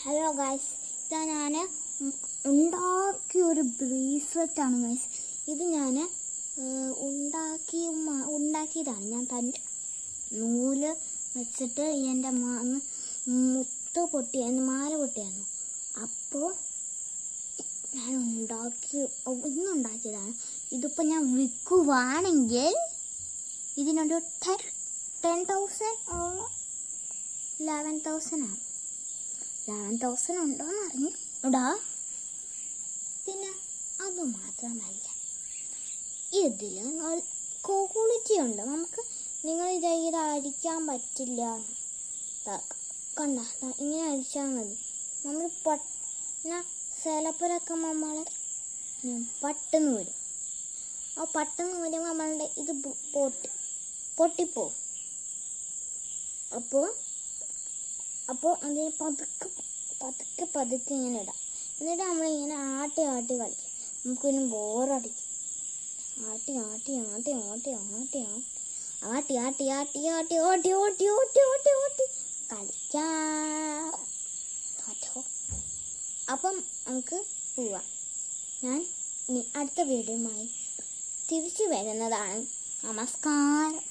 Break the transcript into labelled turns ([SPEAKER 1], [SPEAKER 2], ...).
[SPEAKER 1] Hello guys, ഇതാ ഞാൻ ഉണ്ടാക്കിയൊരു ബ്രേസ്ലെറ്റാണ് guys. ഇത് ഞാൻ ഉണ്ടാക്കിയതാണ്. ഞാൻ തൻ്റെ നൂല് വെച്ചിട്ട് എൻ്റെ മുത്ത് പൊട്ടിയായിരുന്നു, മാല പൊട്ടിയായിരുന്നു. അപ്പോൾ ഞാൻ ഇന്നുണ്ടാക്കിയതാണ്. ഇതിപ്പോൾ ഞാൻ വിൽക്കുവാണെങ്കിൽ ഇതിനൊരു 10,000 11,000 ആണ്. 11,000 ഉണ്ടോയെന്ന് അറിഞ്ഞൂടാ. പിന്നെ അതുമാത്രമല്ല, ഇതിൽ ക്വാളിറ്റി ഉണ്ട്. നമുക്ക് നിങ്ങൾ ഇത് അടിക്കാൻ പറ്റില്ല. കണ്ട, ഇങ്ങനെ അടിച്ചാൽ മതി. നമ്മൾ ചിലപ്പോഴൊക്കെ നമ്മൾ പെട്ടെന്ന് വരും. ആ പെട്ടെന്ന് വരുമ്പോൾ നമ്മളുടെ ഇത് പൊട്ടിപ്പോവും. അപ്പോൾ അതിന് പതുക്കെ ഇങ്ങനെ ഇടാം. എന്നിട്ട് നമ്മളിങ്ങനെ ആട്ടി കളിക്കും. നമുക്കൊന്നും ബോറടിക്കും. ആട്ടി കളിക്കാം. അപ്പം നമുക്ക് പോവാം. ഞാൻ അടുത്ത വീഡിയോയുമായി തിരിച്ചു വരുന്നതാണ്. നമസ്കാരം.